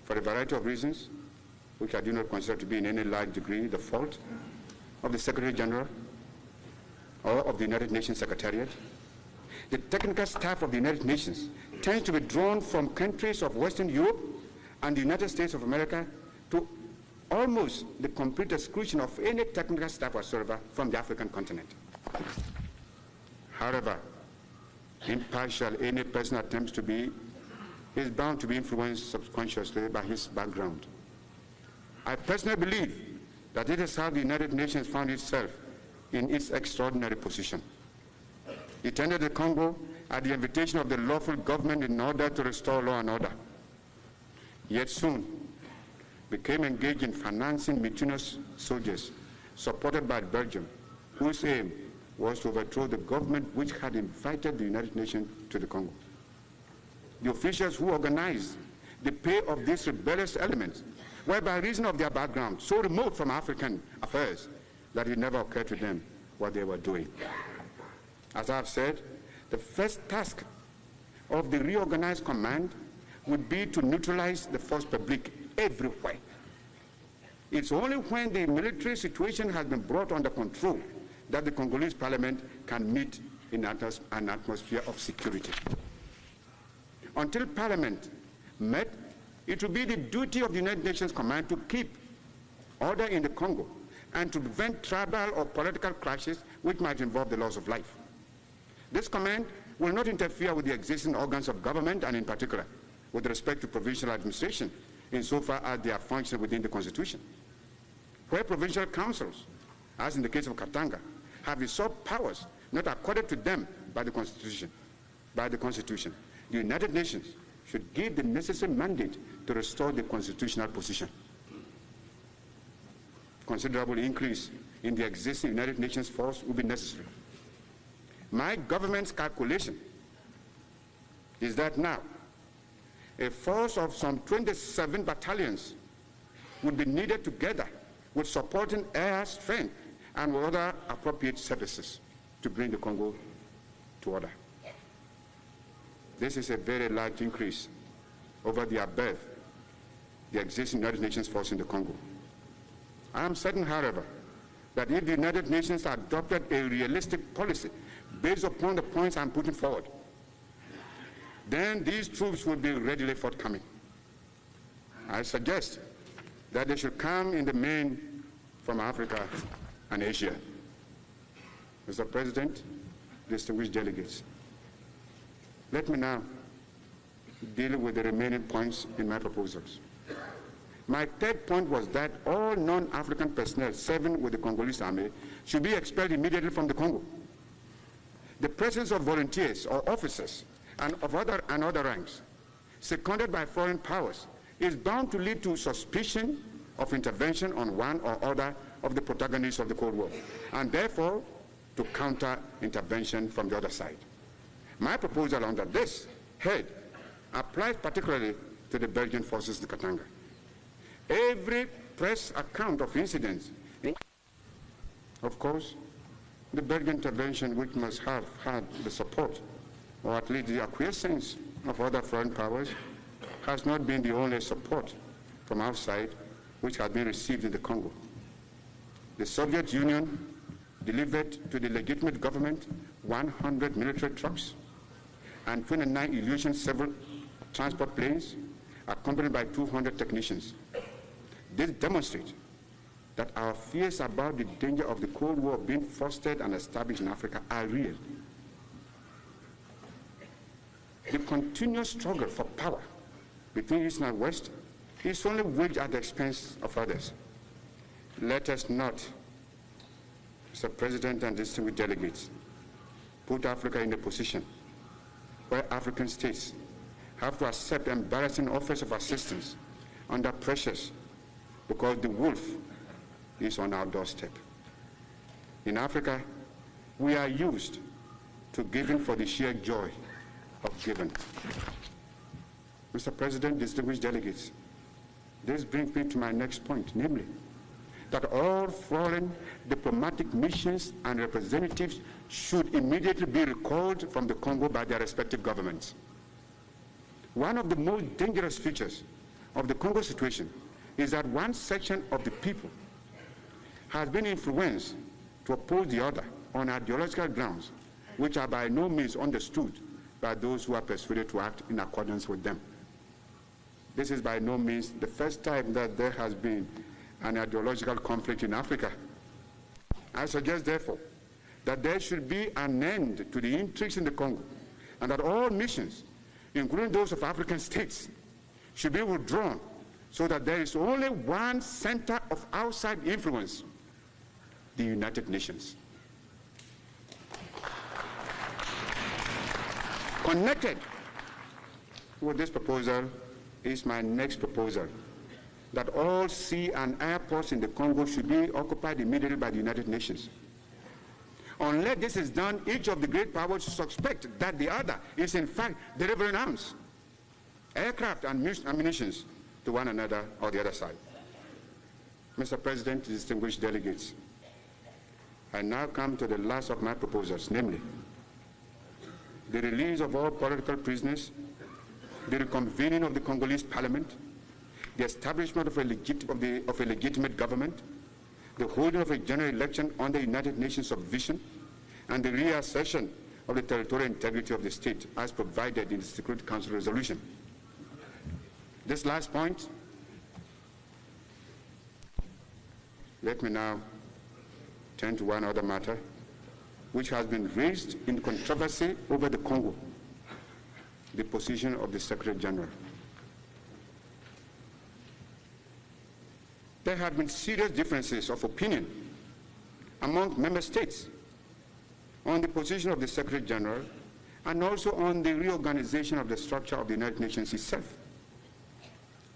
for a variety of reasons, which I do not consider to be in any large degree the fault of the Secretary General or of the United Nations Secretariat. The technical staff of the United Nations tends to be drawn from countries of Western Europe and the United States of America, to almost the complete exclusion of any technical staff whatsoever from the African continent. However impartial any person attempts to be is bound to be influenced subconsciously by his background. I personally believe that it is how the United Nations found itself in its extraordinary position. It entered the Congo at the invitation of the lawful government in order to restore law and order, yet soon became engaged in financing mutinous soldiers supported by Belgium, whose aim was to overthrow the government which had invited the United Nations to the Congo. The officials who organized the pay of these rebellious elements were, by reason of their background, so remote from African affairs that it never occurred to them what they were doing. As I have said, the first task of the reorganized command would be to neutralize the force publique everywhere. It's only when the military situation has been brought under control that the Congolese parliament can meet in an atmosphere of security. Until parliament met, it will be the duty of the United Nations Command to keep order in the Congo and to prevent tribal or political clashes which might involve the loss of life. This command will not interfere with the existing organs of government, and in particular with respect to provincial administration, insofar as they are functioning within the Constitution. Where provincial councils, as in the case of Katanga, have usurped powers not accorded to them by the Constitution, the United Nations should give the necessary mandate to restore the constitutional position. Considerable increase in the existing United Nations force will be necessary. My government's calculation is that now a force of some 27 battalions would be needed together with supporting air strength and other appropriate services to bring the Congo to order. This is a very large increase over the above the existing United Nations force in the Congo. I am certain, however, that if the United Nations adopted a realistic policy based upon the points I'm putting forward, then these troops would be readily forthcoming. I suggest that they should come in the main from Africa and Asia. Mr. President, distinguished delegates, let me now deal with the remaining points in my proposals. My third point was that all non-African personnel serving with the Congolese army should be expelled immediately from the Congo. The presence of volunteers or officers and other ranks seconded by foreign powers is bound to lead to suspicion of intervention on one or other of the protagonists of the Cold War, and therefore to counter intervention from the other side. My proposal under this head applies particularly to the Belgian forces in Katanga. Every press account of incidents, of course, the Belgian intervention, which must have had the support or at least the acquiescence of other foreign powers, has not been the only support from outside which has been received in the Congo. The Soviet Union delivered to the legitimate government 100 military trucks and 29 Illusion civil transport planes accompanied by 200 technicians. This demonstrates that our fears about the danger of the Cold War being fostered and established in Africa are real. The continuous struggle for power between East and West is only waged at the expense of others. Let us not, Mr. President and distinguished delegates, put Africa in a position where African states have to accept embarrassing offers of assistance under pressures because the wolf is on our doorstep. In Africa, we are used to giving for the sheer joy of giving. Mr. President, distinguished delegates, this brings me to my next point, namely, that all foreign diplomatic missions and representatives should immediately be recalled from the Congo by their respective governments. One of the most dangerous features of the Congo situation is that one section of the people has been influenced to oppose the other on ideological grounds, which are by no means understood by those who are persuaded to act in accordance with them. This is by no means the first time that there has been an ideological conflict in Africa. I suggest, therefore, that there should be an end to the intrigues in the Congo, and that all missions, including those of African states, should be withdrawn so that there is only one center of outside influence, the United Nations. Connected with this proposal is my next proposal, that all sea and air ports in the Congo should be occupied immediately by the United Nations. Unless this is done, each of the great powers suspect that the other is in fact delivering arms, aircraft and ammunition to one another or the other side. Mr. President, distinguished delegates, I now come to the last of my proposals, namely, the release of all political prisoners, the reconvening of the Congolese parliament, the establishment of a legitimate government, the holding of a general election under United Nations supervision, and the reassertion of the territorial integrity of the state as provided in the Security Council resolution. This last point, let me now turn to one other matter which has been raised in controversy over the Congo, the position of the Secretary General. There have been serious differences of opinion among member states on the position of the Secretary General and also on the reorganization of the structure of the United Nations itself.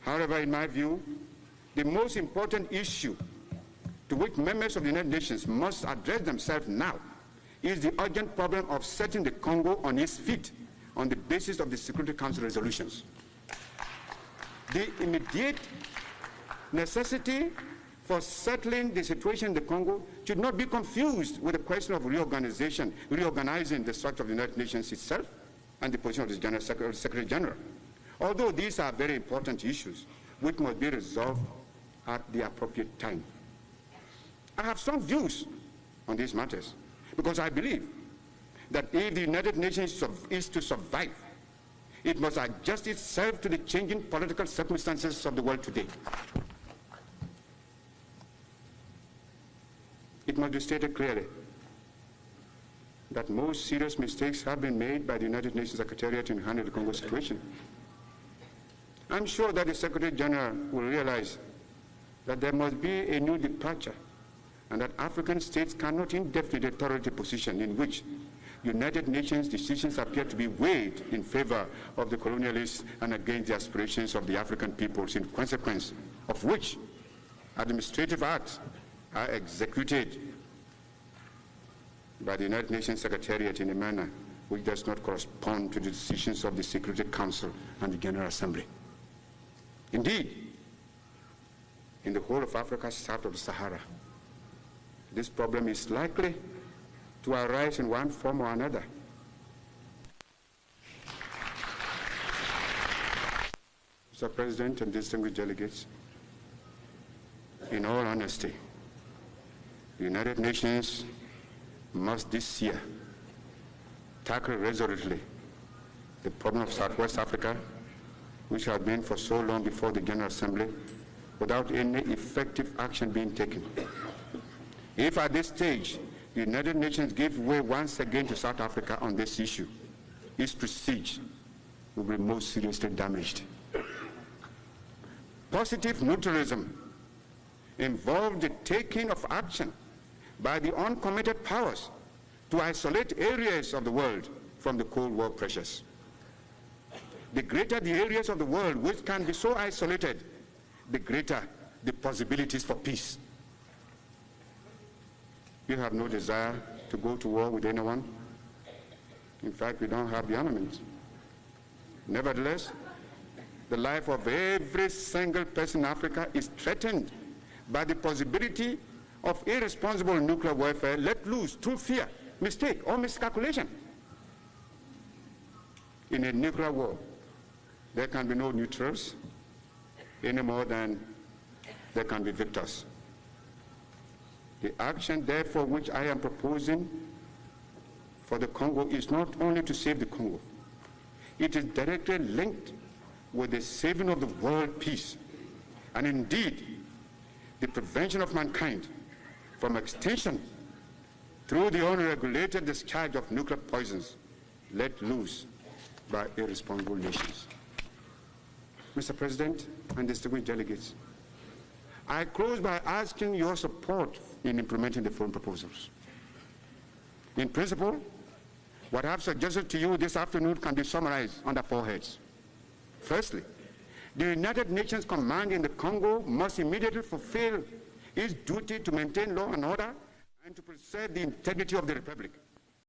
However, in my view, the most important issue to which members of the United Nations must address themselves now is the urgent problem of setting the Congo on its feet on the basis of the Security Council resolutions. The immediate necessity for settling the situation in the Congo should not be confused with the question of reorganizing the structure of the United Nations itself and the position of the Secretary General. Although these are very important issues which must be resolved at the appropriate time. I have strong views on these matters because I believe that if the United Nations is to survive, it must adjust itself to the changing political circumstances of the world today. It must be stated clearly that most serious mistakes have been made by the United Nations Secretariat in handling the Congo situation. I'm sure that the Secretary General will realize that there must be a new departure and that African states cannot indefinitely tolerate a position in which United Nations decisions appear to be weighed in favor of the colonialists and against the aspirations of the African peoples, in consequence of which administrative acts are executed by the United Nations Secretariat in a manner which does not correspond to the decisions of the Security Council and the General Assembly. Indeed, in the whole of Africa south of the Sahara, this problem is likely to arise in one form or another. Mr. President and distinguished delegates, in all honesty, the United Nations must this year tackle resolutely the problem of Southwest Africa, which has been for so long before the General Assembly, without any effective action being taken. If at this stage the United Nations give way once again to South Africa on this issue, its prestige will be most seriously damaged. Positive neutralism involves the taking of action by the uncommitted powers to isolate areas of the world from the Cold War pressures. The greater the areas of the world which can be so isolated, the greater the possibilities for peace. We have no desire to go to war with anyone. In fact, we don't have the armament. Nevertheless, the life of every single person in Africa is threatened by the possibility of irresponsible nuclear warfare let loose through fear, mistake, or miscalculation. In a nuclear war, there can be no neutrals, any more than there can be victors. The action, therefore, which I am proposing for the Congo is not only to save the Congo, it is directly linked with the saving of the world peace, and indeed, the prevention of mankind from extinction through the unregulated discharge of nuclear poisons let loose by irresponsible nations. Mr. President and distinguished delegates, I close by asking your support in implementing the following proposals. In principle, what I have suggested to you this afternoon can be summarized under 4 heads. Firstly, the United Nations Command in the Congo must immediately fulfill its duty to maintain law and order and to preserve the integrity of the Republic.